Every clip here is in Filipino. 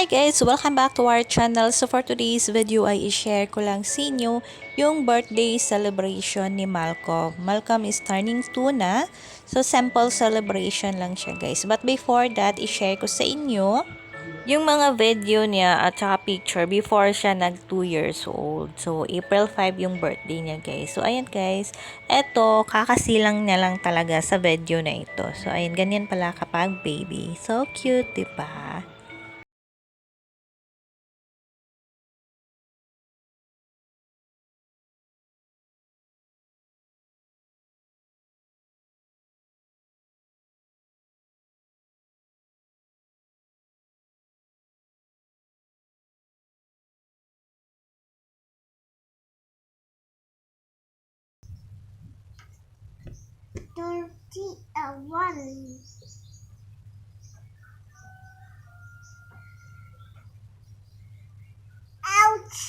Hi guys! Welcome back to our channel. So for today's video ay i-share ko lang sa inyo yung birthday celebration ni Malcolm. Malcolm is turning 2 na. So simple celebration lang siya guys. But before that, i-share ko sa inyo yung mga video niya at saka picture before siya nag 2 years old. So April 5 yung birthday niya guys. So ayan guys, eto kakasilang niya lang talaga sa video na ito. So ayan, ganyan pala kapag baby. So cute, diba? One. Ouch!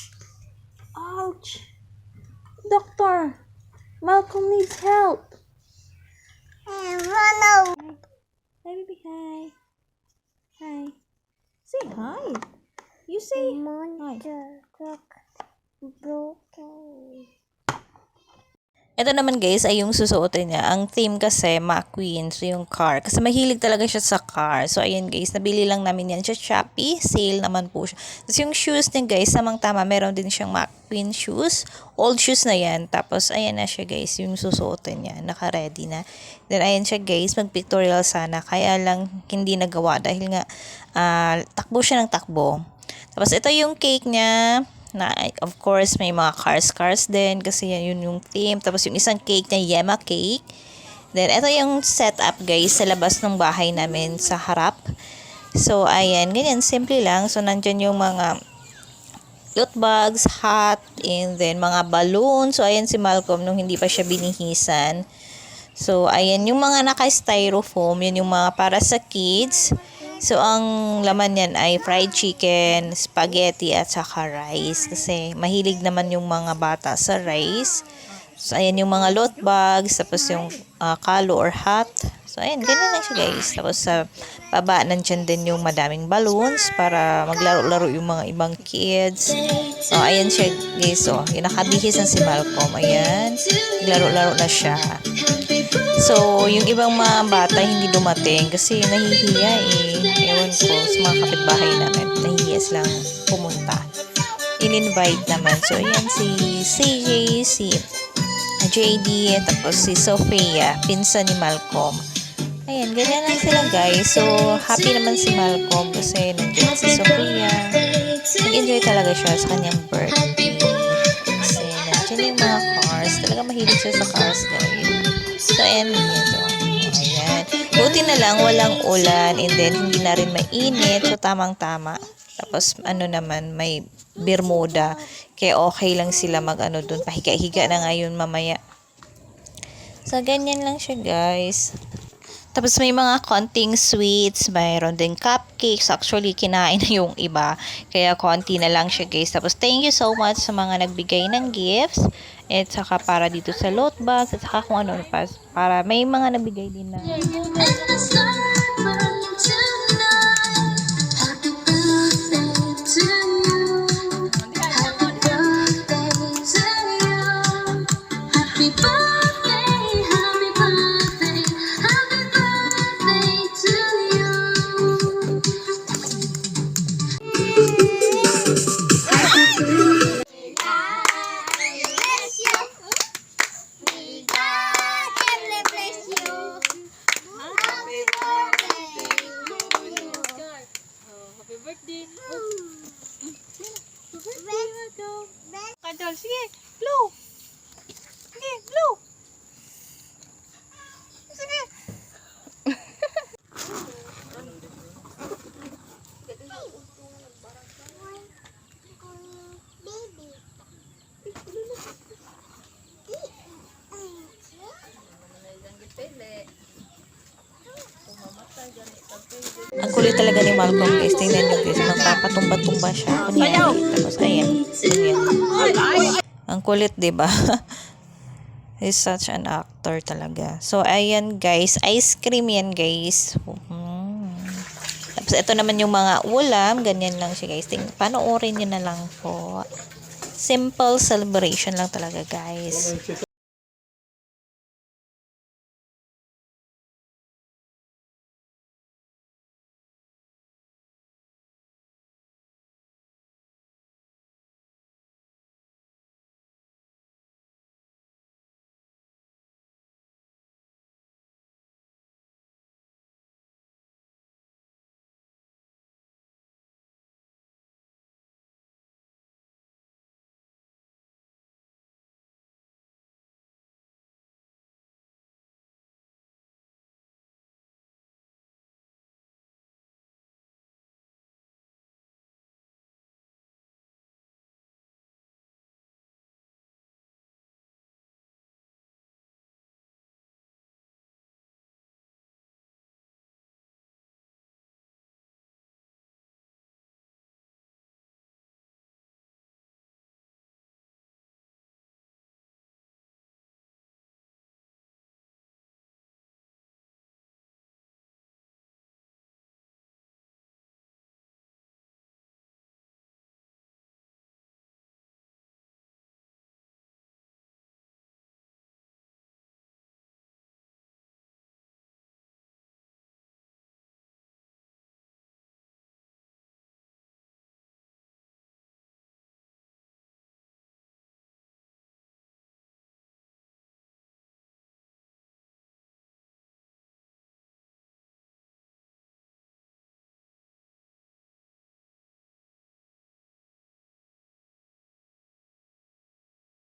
Ouch! Doctor! Malcolm needs help! Run away. Hi, baby, hi. Hi. Say hi. You say hi. Monster truck broken. Ito naman guys ay yung susuotin niya. Ang theme kasi McQueen, so yung car. Kasi mahilig talaga siya sa car. So ayan guys, nabili lang namin yan sa Shopee. Sale naman po siya. Tapos yung shoes niya guys, samang tama, meron din siyang McQueen shoes. Old shoes na yan. Tapos ayan na siya guys, yung susuotin niya. Naka-ready na. Then ayan siya guys, mag-pictorial sana. Kaya lang hindi nagawa dahil nga takbo siya ng takbo. Tapos ito yung cake niya. Na of course may mga cars din kasi yan yun yung theme. Tapos yung isang cake na Yema cake. Then ito yung setup guys sa labas ng bahay namin sa harap. So ayan, ganyan simple lang. So nandyan yung mga loot bags, hat, and then mga balloons. So ayan si Malcolm nung hindi pa siya binihisan. So ayan yung mga naka-styrofoam, yun yung mga para sa kids. So, ang laman yan ay fried chicken, spaghetti, at saka rice. Kasi mahilig naman yung mga bata sa rice. So, ayan yung mga loot bags, tapos yung kalo or hat. So, ayan, ganyan lang siya guys. Tapos sa baba, nandyan din yung madaming balloons para maglaro-laro yung mga ibang kids. So, ayan siya guys. So, yung nakabihis na si Malcolm. Ayan, naglaro-laro na siya. So, yung ibang mga bata hindi dumating kasi nahihiya eh. Ewan ko sa mga kapitbahay namin. Nahihiya silang pumunta. In-invite naman. So, ayan si CJ, si JD, tapos si Sophia, pinsan ni Malcolm. Ayan, ganyan lang sila guys. So, happy naman si Malcolm kasi nandiyan si Sophia. Nag-enjoy talaga siya sa kanyang birthday. Kasi nandiyan yung mga cars. Talaga mahilig siya sa cars guys. So, ayan yun. So, ayan. Buti na lang, walang ulan and then hindi na rin mainit. So, tamang-tama. Tapos, ano naman, may Bermuda. Kaya okay lang sila mag-ano dun. Pahiga-higa na ngayon mamaya. So, ganyan lang siya, guys. Tapos, may mga konting sweets. Mayroon din cupcakes. Actually, kinain na yung iba. Kaya, konti na lang siya, guys. Tapos, thank you so much sa mga nagbigay ng gifts. At saka para dito sa loot bags. At saka kung ano pa. Para may mga nabigay din na. Kadol, sige, blow. Sige, blow. Sige. Ang kulit talaga ni Malcolm guys. Tingnan nyo guys. Magpapatumba-tumba siya. Kunyari. Tapos ayan. Ang kulit, diba? He's such an actor talaga. So, ayan guys. Ice cream yan guys. Tapos ito naman yung mga ulam. Ganyan lang siya guys. Panoorin nyo na lang po. Simple celebration lang talaga guys.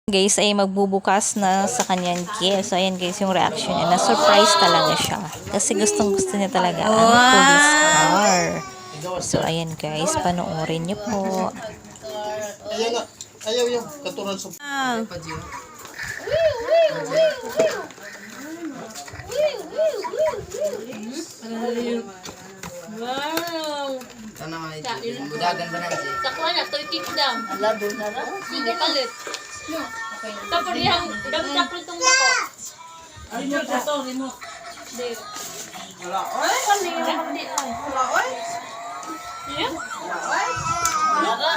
Guys ay magbubukas na sa kanyang gift. So, ayan guys yung reaction niya. Na-surprise talaga siya. Kasi gustong-gusto niya talaga ang police car. So, ayan guys. Panoorin niyo po. Ayaw nga. Ayaw yung katuran sa... Wow! Sana may budagan ba na siya? Sakwa na, 30 daw. Alabo na ra. Sige, palit. Tapos yung dagdag itong bako. Remote na to, remote. Hindi. Wala, oy? Hindi. Wala, oy? Yeah? Wala, oy? Wala ka.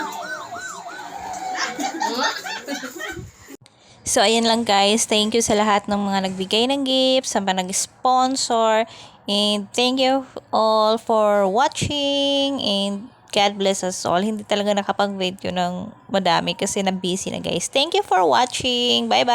So, ayan lang guys. Thank you sa lahat ng mga nagbigay ng gifts, sa mga nag-sponsor. And thank you all for watching. And God bless us all. Hindi talaga nakapag-video ng madami kasi na busy na guys. Thank you for watching. Bye-bye!